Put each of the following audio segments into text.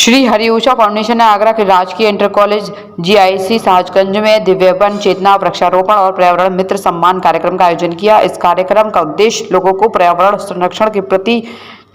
Shri Hari Usha foundation ने आगरा के राजकीय इंटर कॉलेज जीआईसी साहजगंज में दिव्यांगन चेतना वृक्षारोपण और पर्यावरण मित्र सम्मान कार्यक्रम का आयोजन किया। इस कार्यक्रम का उद्देश्य लोगों को पर्यावरण संरक्षण के प्रति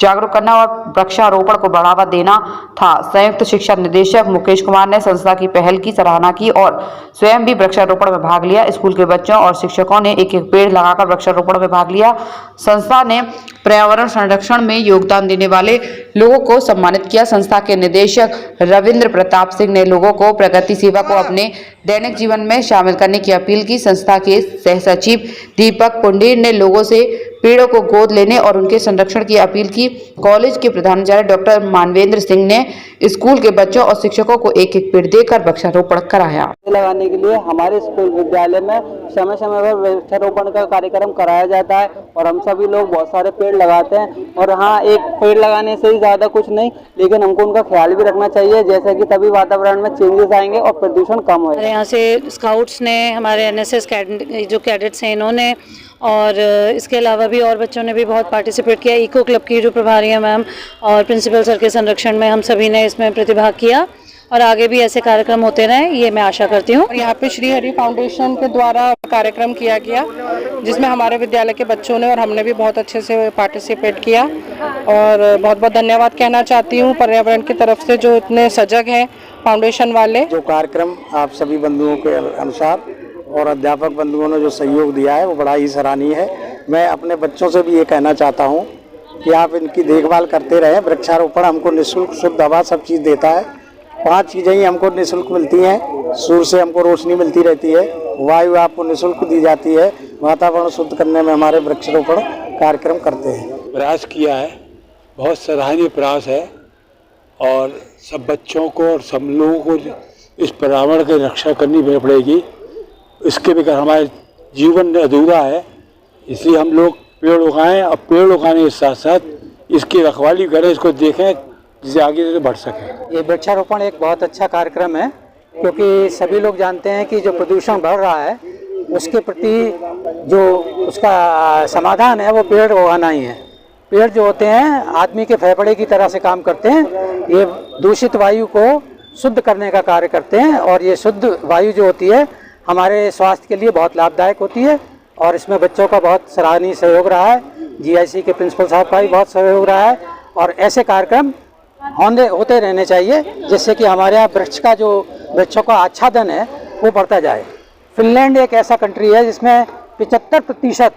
जागरूक करना और वृक्षारोपण को बढ़ावा देना था। संयुक्त शिक्षा निदेशक मुकेश कुमार ने संस्था की पहल की सराहना की और स्वयं भी वृक्षारोपण में भाग लिया। स्कूल के बच्चों और शिक्षकों ने एक एक पेड़ लगाकर वृक्षारोपण में भाग लिया। संस्था ने पर्यावरण संरक्षण में योगदान देने वाले लोगों को सम्मानित किया। संस्था के निदेशक रविंद्र प्रताप सिंह ने लोगों को प्रकृति सेवा को अपने दैनिक जीवन में शामिल करने की अपील की। संस्था के सह सचिव दीपक पुंडीर ने लोगों से पेड़ों को गोद लेने और उनके संरक्षण की अपील की। कॉलेज के प्रधानाचार्य डॉक्टर मानवेंद्र सिंह ने स्कूल के बच्चों और शिक्षकों को एक एक पेड़ देकर वृक्षारोपण कराया। लगाने के लिए हमारे स्कूल विद्यालय में समय समय पर वृक्षारोपण का कार्यक्रम कराया जाता है और हम सभी लोग बहुत सारे पेड़ लगाते हैं। और हाँ, एक पेड़ लगाने से ही ज़्यादा कुछ नहीं, लेकिन हमको उनका ख्याल भी रखना चाहिए, जैसे कि तभी वातावरण में चेंजेस आएंगे और प्रदूषण कम होगा। यहाँ से स्काउट्स ने, हमारे एनएसएस जो कैडेट्स हैं इन्होंने, और इसके अलावा भी और बच्चों ने भी बहुत पार्टिसिपेट किया। इको क्लब की जो प्रभारी हैं मैम और प्रिंसिपल सर के संरक्षण में हम सभी ने इसमें प्रतिभाग किया और आगे भी ऐसे कार्यक्रम होते रहें, ये मैं आशा करती हूँ। यहाँ पे श्री हरि फाउंडेशन के द्वारा कार्यक्रम किया गया, जिसमें हमारे विद्यालय के बच्चों ने और हमने भी बहुत अच्छे से पार्टिसिपेट किया और बहुत बहुत धन्यवाद कहना चाहती हूँ पर्यावरण की तरफ से जो इतने सजग हैं फाउंडेशन वाले। जो कार्यक्रम आप सभी बंधुओं के अनुसार और अध्यापक बंधुओं ने जो सहयोग दिया है वो बड़ा ही सराहनीय है। मैं अपने बच्चों से भी ये कहना चाहता हूँ कि आप इनकी देखभाल करते रहें। वृक्षारोपण हमको निःशुल्क शुद्ध हवा सब चीज़ देता है। 5 चीज़ें ही हमको निःशुल्क मिलती हैं। सूर्य से हमको रोशनी मिलती रहती है, वायु आपको निःशुल्क दी जाती है। वातावरण शुद्ध करने में हमारे वृक्षारोपण कार्यक्रम करते हैं। प्रयास किया है, बहुत सराहनीय प्रयास है और सब बच्चों को और सब लोगों को इस पर्यावरण की रक्षा करनी पड़ेगी। इसके बगैर हमारे जीवन अधूरा है, इसलिए हम लोग पेड़ उगाएं और पेड़ उगाने के साथ साथ इसकी रखवाली करें, इसको देखें जिससे आगे बढ़ सके। ये वृक्षारोपण एक बहुत अच्छा कार्यक्रम है, क्योंकि सभी लोग जानते हैं कि जो प्रदूषण बढ़ रहा है उसके प्रति जो उसका समाधान है वो पेड़ उगाना ही है। पेड़ जो होते हैं आदमी के फेफड़े की तरह से काम करते हैं। ये दूषित वायु को शुद्ध करने का कार्य करते हैं और ये शुद्ध वायु जो होती है हमारे स्वास्थ्य के लिए बहुत लाभदायक होती है। और इसमें बच्चों का बहुत सराहनीय सहयोग रहा है, जीआईसी के प्रिंसिपल साहब का भी बहुत सहयोग रहा है और ऐसे कार्यक्रम होते रहने चाहिए, जिससे कि हमारे यहाँ वृक्षों का आच्छादन है वो बढ़ता जाए। फिनलैंड एक ऐसा कंट्री है जिसमें 75%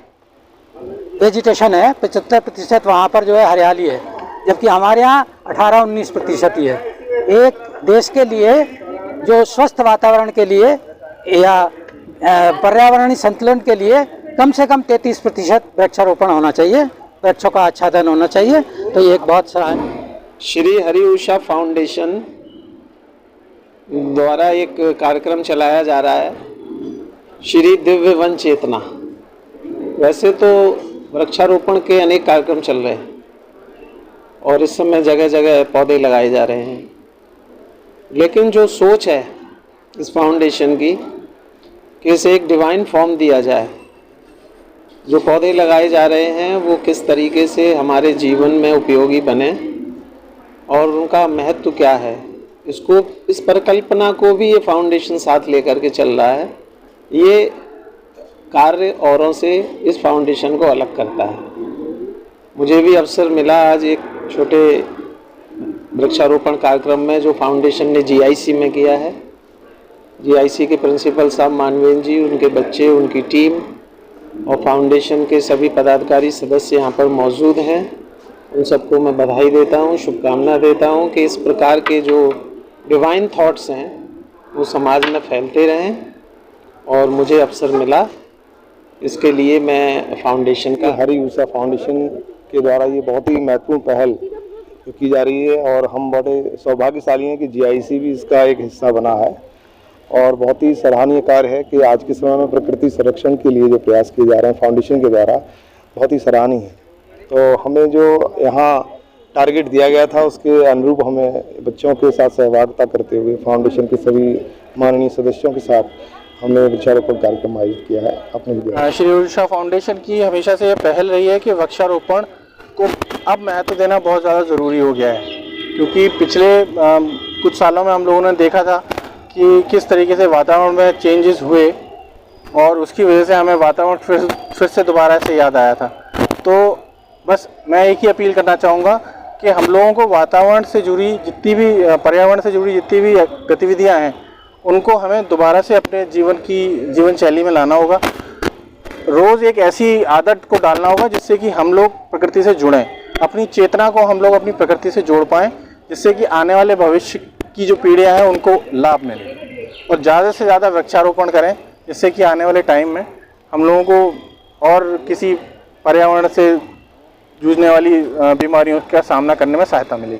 वेजिटेशन है, 75% वहाँ पर जो है हरियाली है, जबकि हमारे यहाँ 18-19% ही है। एक देश के लिए जो स्वस्थ वातावरण के लिए या पर्यावरणीय संतुलन के लिए कम से कम 33% वृक्षारोपण होना चाहिए, वृक्षों का आच्छादन होना चाहिए। तो ये एक बहुत सराहनीय। श्री हरि ऊषा फाउंडेशन द्वारा एक कार्यक्रम चलाया जा रहा है, श्री दिव्य वन चेतना। वैसे तो वृक्षारोपण के अनेक कार्यक्रम चल रहे हैं और इस समय जगह जगह पौधे लगाए जा रहे हैं, लेकिन जो सोच है इस फाउंडेशन की कि इसे एक डिवाइन फॉर्म दिया जाए। जो पौधे लगाए जा रहे हैं वो किस तरीके से हमारे जीवन में उपयोगी बने और उनका महत्व क्या है, इसको इस परिकल्पना को भी ये फाउंडेशन साथ लेकर के चल रहा है। ये कार्य औरों से इस फाउंडेशन को अलग करता है। मुझे भी अवसर मिला आज एक छोटे वृक्षारोपण कार्यक्रम में जो फाउंडेशन ने जीआईसी में किया है। जीआईसी के प्रिंसिपल साहब मानवेंद्र जी, उनके बच्चे, उनकी टीम और फाउंडेशन के सभी पदाधिकारी सदस्य यहाँ पर मौजूद हैं। उन सबको मैं बधाई देता हूँ, शुभकामना देता हूँ कि इस प्रकार के जो डिवाइन थॉट्स हैं वो समाज में फैलते रहें और मुझे अवसर मिला, इसके लिए मैं फाउंडेशन का हरि ऊषा फाउंडेशन के द्वारा ये बहुत ही महत्वपूर्ण पहल की जा रही है और हम बड़े सौभाग्यशाली हैं कि जीआईसी भी इसका एक हिस्सा बना है और बहुत ही सराहनीय कार्य है कि आज के समय में प्रकृति संरक्षण के लिए जो प्रयास किए जा रहे हैं फाउंडेशन के द्वारा बहुत ही सराहनीय है। तो हमें जो यहाँ टारगेट दिया गया था उसके अनुरूप हमें बच्चों के साथ सहभागिता करते हुए फाउंडेशन के सभी माननीय सदस्यों के साथ हमने वृक्षारोपण कार्यक्रम आयोजित किया है अपने विद्यालय। श्री ऊषा फाउंडेशन की हमेशा से ये पहल रही है कि वृक्षारोपण को अब महत्व देना बहुत ज़्यादा ज़रूरी हो गया है। क्योंकि पिछले कुछ सालों में हम लोगों ने देखा था कि किस तरीके से वातावरण में चेंजेस हुए और उसकी वजह से हमें वातावरण फिर से दोबारा से याद आया था। तो बस मैं एक ही अपील करना चाहूँगा कि हम लोगों को वातावरण से जुड़ी जितनी भी पर्यावरण से जुड़ी जितनी भी गतिविधियाँ हैं उनको हमें दोबारा से अपने जीवन शैली में लाना होगा। रोज़ एक ऐसी आदत को डालना होगा जिससे कि हम लोग प्रकृति से जुड़ें, अपनी चेतना को हम लोग अपनी प्रकृति से जोड़ पाएँ, जिससे कि आने वाले भविष्य की जो पीढ़ियाँ हैं उनको लाभ मिले। और ज़्यादा से ज़्यादा वृक्षारोपण करें जिससे कि आने वाले टाइम में हम लोगों को और किसी पर्यावरण से जूझने वाली बीमारियों का सामना करने में सहायता मिलेगी।